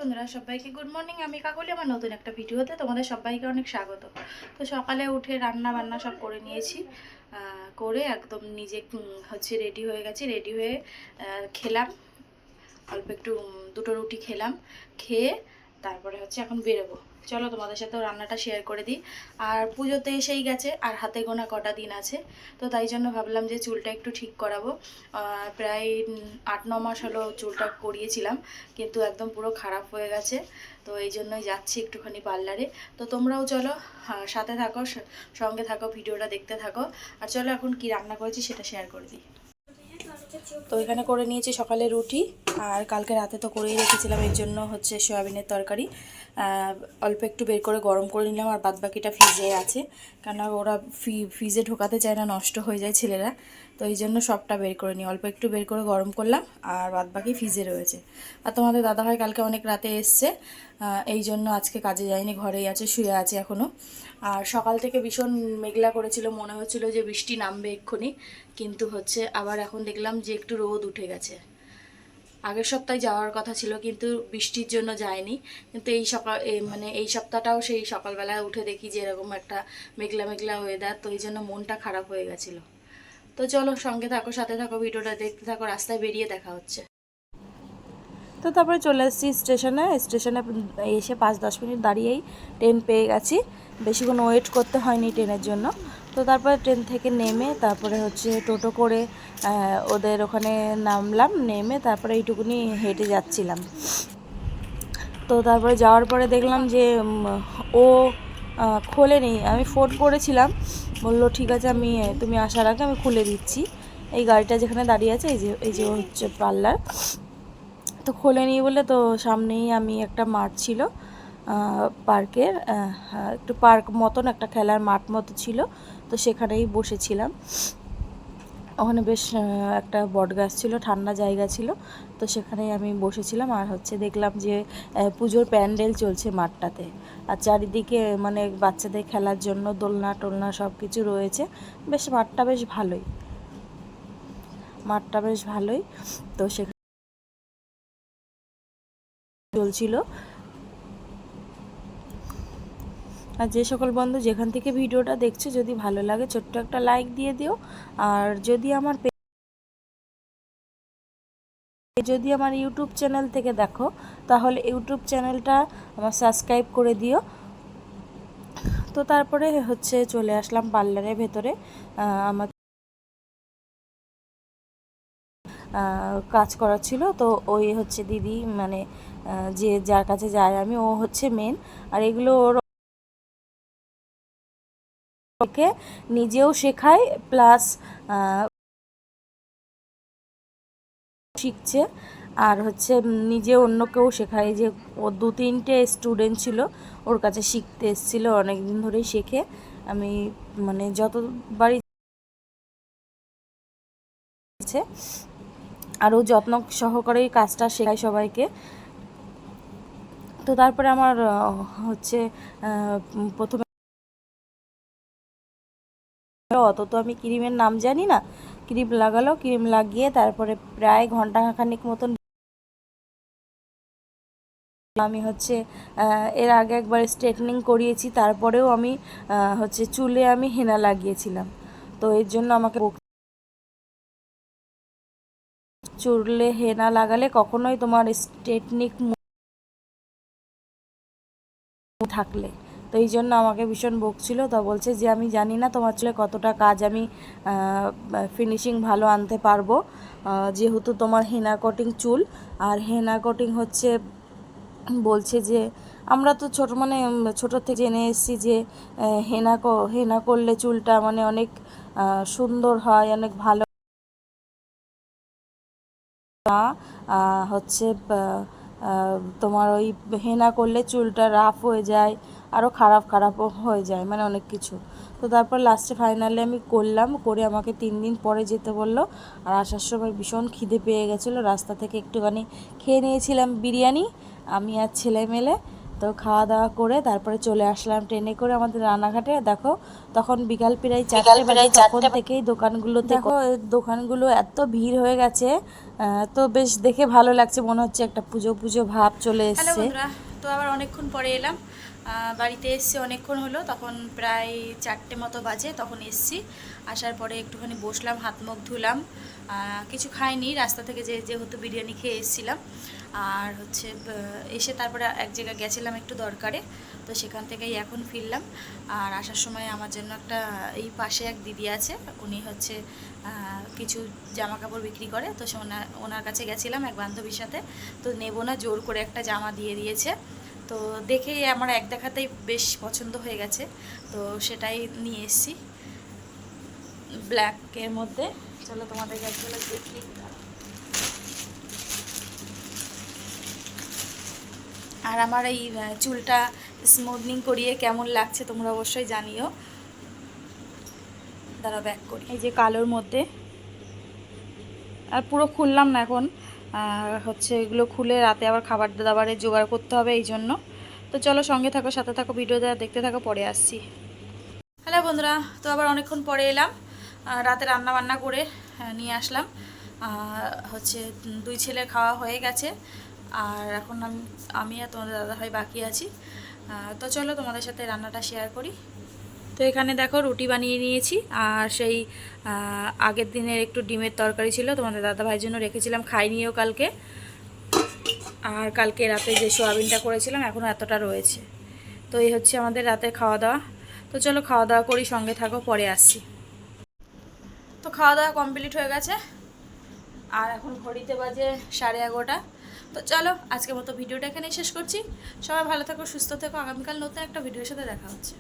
বন্ধুরা সবাইকে good morning. আমি কাকলি, আমার নতুন একটা ভিডিওতে তোমাদের সবাইকে অনেক স্বাগত। তো সকালে উঠে রান্না বান্না সব করে নিয়েছি, করে একদম নিজে রেডি হয়ে গেছি। রেডি হয়ে খেলাম অল্প একটু, দুটো রুটি খেলাম। খেয়ে তারপরে এখন বেরোবো। চলো তোমাদের সাথেও রান্নাটা শেয়ার করে দিই। আর পুজোতে এসেই গেছে, আর হাতে গোনা কটা দিন আছে, তো তাই জন্য ভাবলাম যে চুলটা একটু ঠিক করাবো। প্রায় 8-9 মাস হলো চুলটা করিয়েছিলাম, কিন্তু একদম পুরো খারাপ হয়ে গেছে। তো এই জন্যই যাচ্ছি একটুখানি পার্লারে। তো তোমরাও চলো, সাথে থাকো, সঙ্গে থাকো, ভিডিওটা দেখতে থাকো। আর চলো এখন কি রান্না করেছি সেটা শেয়ার করে দিই। তো এখানে করে নিয়েছি সকালে রুটি, আর কালকে রাতে তো করেই রেখেছিলাম, এর জন্য সয়াবিনের তরকারি। অল্প একটু বের করে গরম করে নিলাম, আর বাদবাকিটা ফ্রিজে আছে, কেন ওরা ফ্রিজে ঢোকাতে চায় না, নষ্ট হয়ে যায় ছেলেরা। তো এই জন্য সবটা বের করে নিই, অল্প একটু বের করে গরম করলাম, আর বাদবাকি ফ্রিজে রয়েছে। আর তোমাদের দাদাভাই কালকে অনেক রাতে এসছে, এই জন্য আজকে কাজে যায়নি, ঘরেই আছে, শুয়ে আছে এখনও। আর সকাল থেকে ভীষণ মেঘলা করেছিল, মনে হচ্ছিল যে বৃষ্টি নামবে এক্ষুনি, কিন্তু আবার এখন দেখলাম যে একটু রোদ উঠে গেছে। আগের সপ্তাহে যাওয়ার কথা ছিল, কিন্তু বৃষ্টির জন্য যায়নি। কিন্তু এই সপ্তাহটাও সেই সকালবেলায় উঠে দেখি যে এরকম একটা মেঘলা মেঘলা ওয়েদার, তো এই জন্য মনটা খারাপ হয়ে গেছিলো। তো চলো সঙ্গে থাকো, সাথে থাকো, ভিডিওটা দেখতে থাকো, রাস্তায় বেরিয়ে দেখা হচ্ছে। তো তারপরে চলে এসেছি স্টেশনে এসে 5-10 মিনিট দাঁড়িয়েই ট্রেন পেয়ে গেছি, বেশিক্ষণ ওয়েট করতে হয়নি ট্রেনের জন্য। তো তারপরে ট্রেন থেকে নেমে তারপরে টোটো করে ওদের ওখানে নামলাম, নেমে তারপরে এইটুকুনি হেঁটে যাচ্ছিলাম। তো তারপরে যাওয়ার পরে দেখলাম যে ও খোলেনি। আমি ফোন করেছিলাম, বললো ঠিক আছে, তুমি আসার আগে আমি খুলে দিচ্ছি। এই গাড়িটা যেখানে দাঁড়িয়ে আছে, এই যে পার্লার, তো খোলেনি বলে, তো সামনেই আমি একটা মাঠ ছিল, পার্কের, একটু পার্ক মতন, একটা খেলার মাঠ মতো ছিল, তো সেখানেই বসেছিলাম। ওখানে বেশ একটা বট গাছ ছিল, ঠান্ডা জায়গা ছিল, তো সেখানেই আমি বসেছিলাম। আর দেখলাম যে পুজোর প্যান্ডেল চলছে মাঠটাতে, আর চারিদিকে মানে বাচ্চাদের খেলার জন্য দোলনা টোলনা সব কিছু রয়েছে। বেশ মাঠটা বেশ ভালোই। তো সেখানে চলছিল। আর যে সকল বন্ধু যেখান থেকে ভিডিওটা দেখছো, যদি ভালো লাগে ছোট্ট একটা লাইক দিয়ে দিও। আর যদি আমার ইউটিউব চ্যানেল থেকে দেখো, তাহলে ইউটিউব চ্যানেলটা আমার সাবস্ক্রাইব করে দিও। তো তারপরে চলে আসলাম পার্লারের ভেতরে। আমার কাজ করা ছিল, তো ওই দিদি, মানে যার কাছে যায় আমি, ও মেন। আর এগুলো ওকে নিজেও শেখায়, প্লাস শিখছে, আর নিজে অন্যকেও শেখায়। যে ও 2-3টে স্টুডেন্ট ছিল ওর কাছে শিখতে এসেছিলো, অনেক দিন ধরেই শেখে। আমি মানে যতবারই আরও যত্ন সহকারেই কাজটা শেখায় সবাইকে। তো তারপরে আমার প্রথমে অত তো আমি ক্রিমের নাম জানি না, ক্রিম লাগালো, ক্রিম লাগিয়ে তারপরে প্রায় ঘন্টাখানিক মতন আমি এর আগে একবার স্ট্রেটনিং করিয়েছি, তারপরেও আমি চুলে আমি হেনা লাগিয়েছিলাম। তো এর জন্য আমাকে চুলে হেনা লাগালে কখনোই তোমার স্ট্রেটনিং থাকলে, তো এই জন্য আমাকে ভীষণ বকছিল। তো বলছে যে আমি জানি না তোমার চুলে কতটা কাজ আমি ফিনিশিং ভালো আনতে পারবো, যেহেতু তোমার হেনা কোটিং চুল। আর হেনা কোটিং বলছে যে আমরা তো ছোটো থেকে জেনে এসেছি যে হেনা করলে চুলটা মানে অনেক সুন্দর হয়, অনেক ভালো। তোমার ওই হেনা করলে চুলটা রাফ হয়ে যায়, আরও খারাপও হয়ে যায়, মানে অনেক কিছু। তো তারপর লাস্টে ফাইনালি আমি করলাম, করে আমাকে 3 দিন পরে যেতে বললো। আর আসার সময় ভীষণ খিদে পেয়ে গেছিলো, রাস্তা থেকে একটুখানি খেয়ে নিয়েছিলাম বিরিয়ানি, আমি আর ছেলে মেলে। তো খাওয়া দাওয়া করে তারপরে চলে আসলাম ট্রেনে করে আমাদের রানাঘাটে। দেখো তখন বিকাল প্রায় 4টে বাজে, তখন থেকেই দোকানগুলোতে দেখো দোকানগুলো এত ভিড় হয়ে গেছে। তো বেশ দেখে ভালো লাগছে, মনে হচ্ছে একটা পুজো পুজো ভাব চলে এসেছে। হ্যালো বন্ধুরা, তো আবার অনেকক্ষণ পরে এলাম। বাড়িতে এসছি অনেকক্ষণ হলো, তখন প্রায় 4টে মতো বাজে। তখন এসছি, আসার পরে একটুখানি বসলাম, হাত মুখ ধুলাম। কিছু খাইনি, রাস্তা থেকে যেহেতু বিরিয়ানি খেয়ে এসেছিলাম। আর হচ্ছে এসে তারপরে এক জায়গায় গেছিলাম একটু দরকারে, তো সেখান থেকেই এখন ফিরলাম। আর আসার সময় আমার জন্য একটা, এই পাশে এক দিদি আছে, উনি হচ্ছে কিছু জামা কাপড় বিক্রি করে, তো ওনার কাছে গেছিলাম এক বান্ধবীর সাথে। তো নেবো না, জোর করে একটা জামা দিয়ে দিয়েছে। তো দেখেই আমার এক দেখাতেই বেশ পছন্দ হয়ে গেছে, তো সেটাই নিয়ে এসেছি ব্ল্যাকের মধ্যে। চলো তোমাদের কাছে দেখি। আর আমার এই চুলটা স্মুথনিং করিয়ে কেমন লাগছে তোমরা অবশ্যই জানিও। দাঁড়াও ব্যাক করি, এই যে কালোর মধ্যে। আর পুরো খুললাম না এখন, হচ্ছে এগুলো খুলে রাতে আবার খাবার দাবারের জোগাড় করতে হবে, এই জন্য। তো চলো সঙ্গে থাকো, সাথে থাকো, ভিডিও দেখতে থাকো, পরে আসছি। হ্যালো বন্ধুরা, তো আবার অনেকক্ষণ পরে এলাম। রাতে রান্না বান্না করে নিয়ে আসলাম। হচ্ছে 2 ছেলের খাওয়া হয়ে গেছে, আর এখন আমি আর তোমাদের দাদাভাই বাকি আছি। তো চলো তোমাদের সাথে রান্নাটা শেয়ার করি। তো এখানে দেখো রুটি বানিয়ে নিয়েছি, আর সেই আগের দিনের একটু ডিমের তরকারি ছিল, তোমাদের দাদাভাইয়ের জন্য রেখেছিলাম, খাইনিও কালকে। আর কালকে রাতে যে সোয়াবিনটা করেছিলাম এখনও এতটা রয়েছে। তো এই হচ্ছে আমাদের রাতের খাওয়া দাওয়া। তো চলো খাওয়া দাওয়া করি, সঙ্গে থাকো, পরে আসছি। তো খাওয়া দাওয়া কমপ্লিট হয়ে গেছে, আর এখন ঘড়িতে বাজে 11:30। তো চলো আজকের মতো ভিডিওটা এখানেই শেষ করছি। সবাই ভালো থাকো, সুস্থ থেকো, আগামীকাল নতুন একটা ভিডিওর সাথে দেখা হচ্ছে।